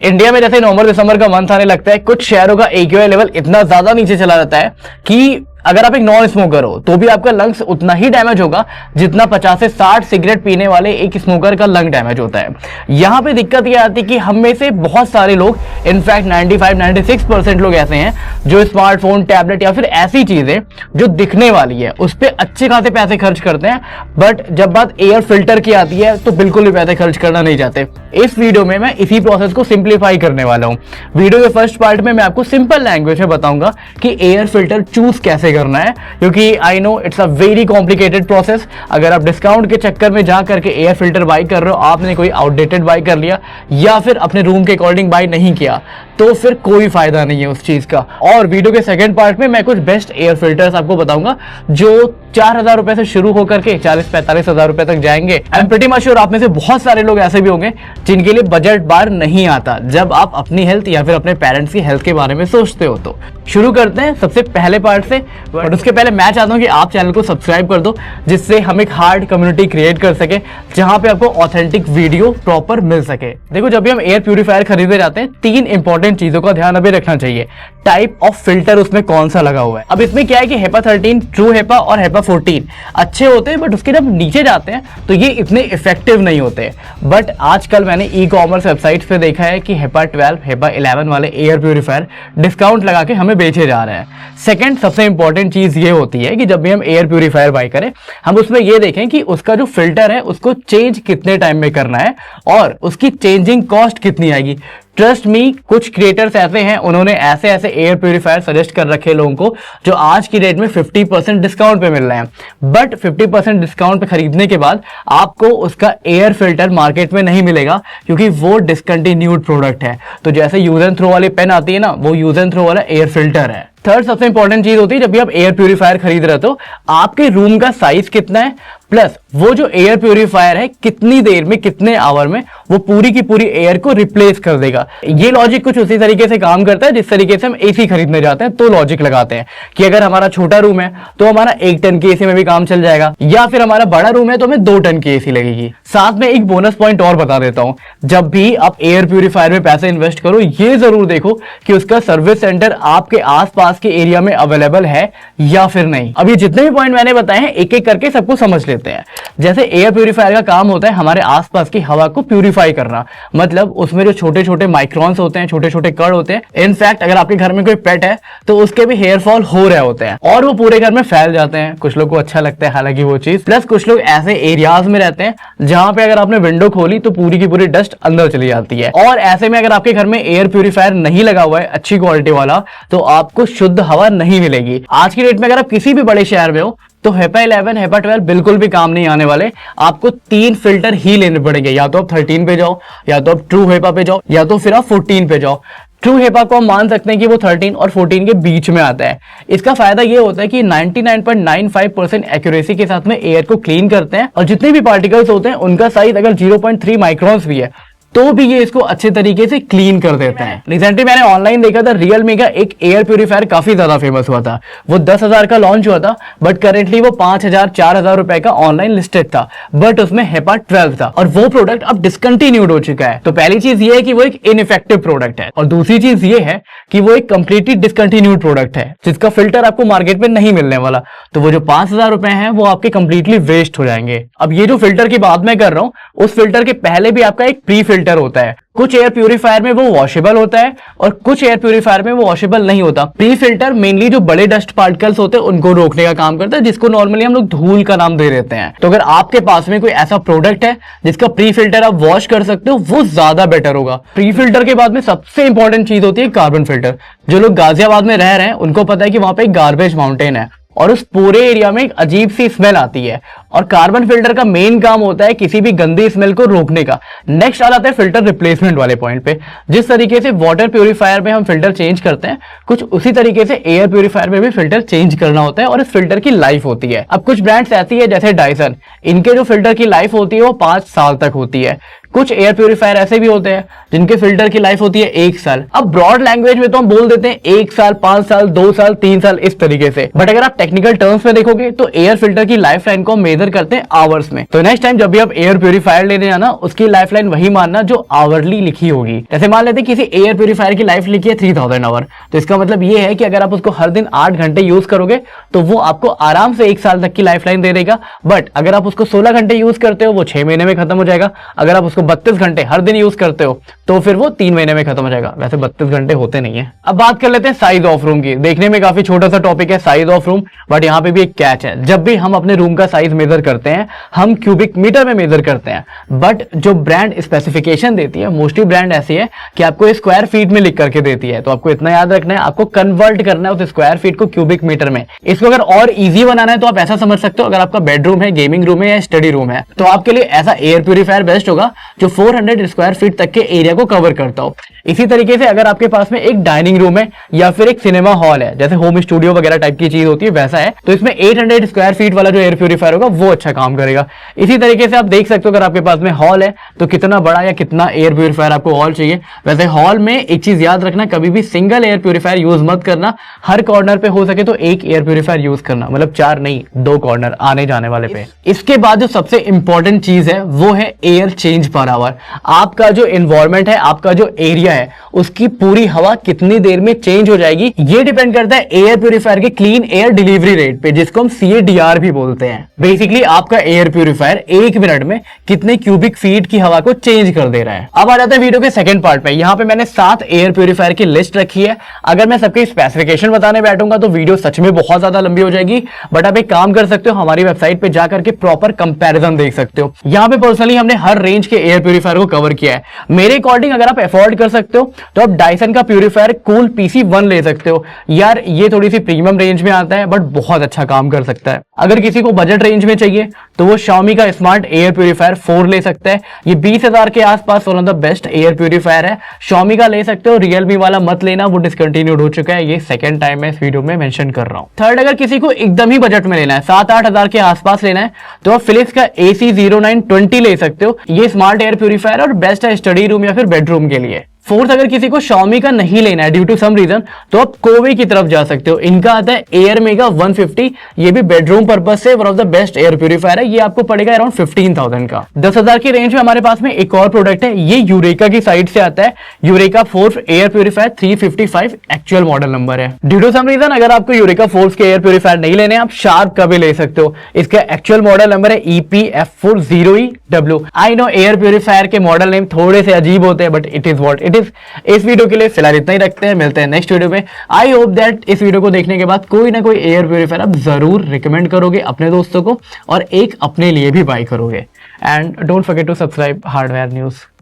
India में जैसे नवंबर दिसंबर का मंथ आने लगता है, कुछ शहरों का AQI लेवल इतना ज्यादा नीचे चला जाता है कि अगर आप एक नॉन स्मोकर हो तो भी आपका लंग्स उतना ही डैमेज होगा जितना 50 से 60 सिगरेट पीने वाले एक स्मोकर का लंग डैमेज होता है। यहाँ पे दिक्कत यह आती है कि हम में से बहुत सारे लोग, इनफैक्ट 95-96% लोग ऐसे हैं जो स्मार्टफोन, टैबलेट या फिर ऐसी चीजें जो दिखने वाली है उस पर अच्छे खासे पैसे खर्च करते हैं, बट जब बात एयर फिल्टर की आती है तो बिल्कुल भी पैसे खर्च करना नहीं चाहते। इस वीडियो में मैं इसी प्रोसेस को सिंप्लीफाई करने वाला हूँ। वीडियो के फर्स्ट पार्ट में मैं आपको सिंपल लैंग्वेज में बताऊंगा कि एयर फिल्टर चूज कैसे करना है, क्योंकि I know it's a very complicated process. अगर आप डिस्काउंट के चक्कर में जा करके एयर फिल्टर बाई कर रहे हो, आपने कोई आउटडेटेड बाई कर लिया या फिर अपने रूम के अकॉर्डिंग बाई नहीं किया, तो फिर कोई फायदा नहीं है उस चीज का। और वीडियो के सेकंड पार्ट में मैं कुछ बेस्ट एयर फिल्टर्स आपको बताऊंगा जो 4,000 रुपए से शुरू होकर के 40-45 हजार रुपए तक जाएंगे। I am pretty much sure आप में से बहुत सारे लोग ऐसे भी होंगे जिनके लिए बजट बार नहीं आता जब आप अपनी हेल्थ या फिर अपने पेरेंट्स की हेल्थ के बारे में सोचते हो। तो शुरू करते हैं सबसे पहले पार्ट से, बट उसके पहले मैं चाहता हूं कि आप चैनल को सब्सक्राइब कर दो, जिससे हम एक हार्ड कम्युनिटी क्रिएट कर सके जहां पे आपको ऑथेंटिक वीडियो प्रॉपर मिल सके। देखो, जब भी हम एयर प्यूरिफायर खरीदे जाते हैं, 3 इंपॉर्टेंट चीजों का ध्यान अभी रखना चाहिए। टाइप ऑफ फिल्टर उसमें कौन सा लगा हुआ है। अब इसमें क्या है कि HEPA 13, ट्रू HEPA और HEPA 14 अच्छे होते हैं, बट उसके जब नीचे जाते हैं तो ये इतने इफेक्टिव नहीं होते। बट आजकल मैंने ई-कॉमर्स वेबसाइट्स पे देखा है कि HEPA 12, HEPA 11 वाले एयर प्यूरिफायर डिस्काउंट लगा के हमें बेचे जा रहे हैं। सेकंड सबसे इंपॉर्टेंट चीज ये होती है कि जब भी हम एयर प्यूरिफायर बाय करें, हम उसमें ये देखें कि उसका जो फिल्टर है उसको चेंज कितने टाइम में करना है और उसकी चेंजिंग कॉस्ट कितनी आएगी। ट्रस्ट मी, कुछ क्रिएटर्स ऐसे हैं, उन्होंने ऐसे ऐसे एयर प्यूरिफायर सजेस्ट कर रखे लोगों को जो आज की डेट में 50% डिस्काउंट पे मिल रहे हैं, बट 50% डिस्काउंट पे खरीदने के बाद आपको उसका एयर फिल्टर मार्केट में नहीं मिलेगा, क्योंकि वो डिसकंटिन्यूड प्रोडक्ट है। तो जैसे यूज एंड थ्रो वाली पेन आती है ना, वो यूज एंड थ्रो वाला एयर फिल्टर है। थर्ड सबसे इंपॉर्टेंट चीज होती है, जब भी आप एयर प्यूरिफायर खरीद रहे हो, आपके रूम का साइज कितना है, प्लस वो जो एयर प्यूरिफायर है कितनी देर में, कितने आवर में वो पूरी की पूरी एयर को रिप्लेस कर देगा। ये लॉजिक कुछ उसी तरीके से काम करता है जिस तरीके से हम एसी खरीदने जाते हैं तो लॉजिक लगाते हैं कि अगर हमारा छोटा रूम है तो हमारा 1 टन की एसी में भी काम चल जाएगा, या फिर हमारा बड़ा रूम है तो हमें 2 टन की एसी लगेगी। साथ में एक बोनस पॉइंट और बता देता हूं, जब भी आप एयर प्यूरिफायर में पैसे इन्वेस्ट करो, ये जरूर देखो कि उसका सर्विस सेंटर आपके आसपास के एरिया में अवेलेबल है या फिर नहीं। अभी जितने भी पॉइंट मैंने बताए हैं, एक एक करके सबको समझ लेते हैं। जैसे एयर प्यूरिफायर का काम होता है हमारे आसपास की हवा को प्यूरिफाई करना, मतलब उसमें जो छोटे छोटे माइक्रोन्स होते हैं, छोटे छोटे कण होते हैं। इनफैक्ट अगर आपके घर में कोई पेट है तो उसके भी हेयर फॉल हो रहे होते हैं और वो पूरे घर में फैल जाते हैं। कुछ लोग को अच्छा लगता है हालांकि वो चीज, प्लस कुछ लोग ऐसे एरियाज में रहते हैं जहां पे अगर आपने विंडो खोली तो पूरी की पूरी डस्ट अंदर चली जाती है। और ऐसे में अगर आपके घर में एयर प्यूरिफायर नहीं लगा हुआ है अच्छी क्वालिटी वाला, तो आपको शुद्ध हवा नहीं मिलेगी। आज की डेट में अगर आप किसी भी बड़े शहर में हो तो HEPA 11, HEPA 12 बिल्कुल भी काम नहीं आने वाले। आपको 3 फिल्टर ही लेने पड़ेंगे, या तो आप 13 पे जाओ, या तो आप ट्रू HEPA पे जाओ, या तो फिर आप 14 पे जाओ। ट्रू HEPA को हम मान सकते हैं कि वो 13 और 14 के बीच में आता है। इसका फायदा ये होता है कि 99.95% एक्यूरेसी के साथ में एयर को क्लीन करते हैं, और जितने भी पार्टिकल्स होते हैं उनका साइज अगर 0.3 माइक्रोन्स भी है तो भी ये इसको अच्छे तरीके से क्लीन कर देता है। रिसेंटली मैंने ऑनलाइन देखा था, रियलमी का एक एयर प्यूरिफायर काफी ज्यादा फेमस हुआ था। वो 10,000 का लॉन्च हुआ था, बट करेंटली वो 5,000-4,000 रुपए का ऑनलाइन लिस्टेड था, बट उसमें HEPA 12 था और वो प्रोडक्ट अब डिसकंटिन्यूड हो चुका है। तो पहली चीज ये है कि वो एक इनइफेक्टिव प्रोडक्ट है, और दूसरी चीज ये है कि वो एक कंप्लीटली डिसकंटिन्यूड प्रोडक्ट है जिसका फिल्टर आपको मार्केट में नहीं मिलने वाला। तो वो जो 5,000 रुपए हैं वो आपके कंप्लीटली वेस्ट हो जाएंगे। अब ये जो फिल्टर की बात मैं कर रहा हूं, उस फिल्टर के पहले भी आपका एक प्री फिल्टर होता है। कुछ एयर प्यूरिफायर में वो वॉशेबल होता है और कुछ एयर प्यूरिफायर में वो वॉशेबल नहीं होता। प्री फिल्टर मेनली जो बड़े डस्ट पार्टिकल्स होते हैं उनको रोकने का काम करता है, जिसको नॉर्मली हम लोग धूल का नाम दे देते हैं। तो अगर आपके पास में कोई ऐसा प्रोडक्ट है जिसका प्री फिल्टर आप वॉश कर सकते हो, वो ज्यादा बेटर होगा। प्री फिल्टर के बाद में सबसे इंपॉर्टेंट चीज होती है कार्बन फिल्टर। जो लोग गाजियाबाद में रह रहे हैं उनको पता है कि वहां पे एक गार्बेज माउंटेन है और उस पूरे एरिया में एक अजीब सी स्मेल आती है, और कार्बन फिल्टर का मेन काम होता है किसी भी गंदी स्मेल को रोकने का। नेक्स्ट आ जाता है फिल्टर रिप्लेसमेंट वाले पॉइंट पे। जिस तरीके से वाटर प्यूरिफायर में हम फिल्टर चेंज करते हैं, कुछ उसी तरीके से एयर प्यूरिफायर में भी फिल्टर चेंज करना होता है, और इस फिल्टर की लाइफ होती है। अब कुछ ब्रांड्स ऐसी है जैसे डायसन, इनके जो फिल्टर की लाइफ होती है वो 5 साल तक होती है, कुछ एयर प्यूरिफायर ऐसे भी होते हैं जिनके फिल्टर की लाइफ होती है 1 साल। अब ब्रॉड लैंग्वेज में तो हम बोल देते हैं 1 साल, 5 साल, 2 साल, 3 साल इस तरीके से, बट अगर आप टेक्निकल टर्म्स में देखोगे तो एयर फिल्टर की लाइफ लाइन को मेजर करते हैं आवर्स में। तो नेक्स्ट टाइम जब भी आप एयर प्यूरिफायर लेने जाना, उसकी लाइफ लाइन वही मानना जो आवरली लिखी होगी। जैसे मान लेते हैं किसी एयर प्यूरिफायर की लाइफ लिखी है 3000 आवर, तो इसका मतलब ये है कि अगर आप उसको हर दिन 8 घंटे यूज करोगे तो वो आपको आराम से 1 साल तक की लाइफ लाइन दे देगा। बट अगर आप उसको 16 घंटे यूज करते हो वो 6 महीने में खत्म हो जाएगा। अगर आप उसको 32 घंटे हर दिन यूज करते हो तो फिर वो 3 महीने में खत्म हो जाएगा। वैसे 32 घंटे होते नहीं है। अब बात कर लेते हैं साइज ऑफ रूम की। देखने में काफी छोटा सा टॉपिक है साइज ऑफ रूम, बट यहाँ पे भी एक कैच है। जब भी हम अपने रूम का साइज मेजर करते हैं हम क्यूबिक मीटर में मेजर करते हैं, बट जो ब्रांड स्पेसिफिकेशन देती है, मोस्टली ब्रांड ऐसी है कि आपको स्क्वायर फीट में लिख करके देती है। तो आपको इतना याद रखना है, आपको कन्वर्ट करना है उस स्क्वायर फीट को क्यूबिक मीटर में। इसको अगर और इजी बनाना है तो आप ऐसा समझ सकते हो, अगर आपका बेडरूम है, गेमिंग रूम है या स्टडी रूम है, तो आपके लिए ऐसा एयर प्यूरिफायर बेस्ट होगा जो 400 स्क्वायर फीट तक के एरिया को कवर करता हो। इसी तरीके से अगर आपके पास में एक डाइनिंग रूम है या फिर एक सिनेमा हॉल है, जैसे होम स्टूडियो वगैरह टाइप की चीज होती है वैसा है, तो इसमें 800 स्क्वायर फीट वाला जो एयर प्यूरिफायर होगा वो अच्छा काम करेगा। इसी तरीके से आप देख सकते हो अगर आपके पास में हॉल है तो कितना बड़ा या कितना एयर प्यूरिफायर आपको हॉल चाहिए। वैसे हॉल में एक चीज याद रखना, कभी भी सिंगल एयर प्यूरिफायर यूज मत करना, हर कॉर्नर पे हो सके तो एक एयर प्यूरिफायर यूज करना, मतलब 4 नहीं 2 कॉर्नर आने जाने वाले पे। इसके बाद जो सबसे इंपॉर्टेंट चीज है वो है एयर चेंज पर आवर। आपका जो एनवायरमेंट है, आपका जो एरिया है, उसकी पूरी हवा कितनी देर में चेंज हो जाएगी, ये डिपेंड करता है एयर प्यूरिफायर के क्लीन एयर डिलीवरी रेट पे, जिसको हम CADR भी बोलते हैं। बेसिकली आपका एयर प्यूरिफायर 1 मिनट में कितने क्यूबिक फीट की हवा को चेंज कर दे रहा है। अब आ जाता है वीडियो के सेकंड पार्ट पे। यहाँ पे मैंने 7 एयर प्यूरिफायर की लिस्ट रखी है। अगर मैं सबके स्पेसिफिकेशन बताने बैठूंगा तो वीडियो सच में बहुत ज्यादा लंबी हो जाएगी, बट आप एक काम कर सकते हो, हमारी वेबसाइट पे जाकर के प्रॉपर कंपैरिजन देख सकते हो। यहाँ पे पर्सनली हमने हर रेंज के एयर प्यूरिफायर को कवर किया है। मेरे अकॉर्डिंग अगर आप अफोर्ड कर सकते हो तो आप डायसन का प्यूरिफायर कूल PC1 ले सकते हो। यार ये थोड़ी सी प्रीमियम रेंज में आता है बट बहुत अच्छा काम कर सकता है। अगर किसी को बजट रेंज में चाहिए तो वो Xiaomi का स्मार्ट एयर प्यूरिफायर 4 ले सकता है। ये 20,000 के आसपास one of the best air purifier है। Xiaomi का ले सकते हो, Realme वाला मत लेना, वो डिसकंटिन्यूड हो चुका है। ये सेकंड टाइम मैं इस वीडियो में मेंशन कर रहा हूं। थर्ड, अगर किसी को एकदम ही बजट में लेना है, 7-8 हजार के आसपास लेना है, तो आप फिलिप्स का AC0920 ले सकते हो। ये स्मार्ट एयर प्यूरिफायर और बेस्ट है स्टडी रूम या फिर बेडरूम के लिए। फोर्थ, अगर किसी को Xiaomi का नहीं लेना है ड्यू टू सम रीजन, तो आप कोवे की तरफ जा सकते हो। इनका आता है एयर मेगा 150, ये भी बेडरूम पर्पस से one of the best air purifier है। ये आपको पड़ेगा अराउंड 15,000 का। 10,000 की रेंज में हमारे पास में एक और प्रोडक्ट है, ये यूरेका की साइड से आता है। Eureka 4 air purifier 355 actual model number है। ड्यू टू सम रीजन अगर आपको यूरेका 4 के एयर प्यूरिफायर नहीं लेने, आप शार्प का भी ले सकते हो। इसका एक्चुअल मॉडल नंबर है EP-F40EW। I know air purifier के मॉडल नेम थोड़े से अजीब होते हैं, but it is what it is. इस वीडियो के लिए फिलहाल इतना ही रखते हैं, मिलते हैं नेक्स्ट वीडियो में। आई होप दैट इस वीडियो को देखने के बाद कोई ना कोई एयर प्यूरिफायर आप जरूर रिकमेंड करोगे अपने दोस्तों को और एक अपने लिए भी बाय करोगे। And don't forget to subscribe hardware news.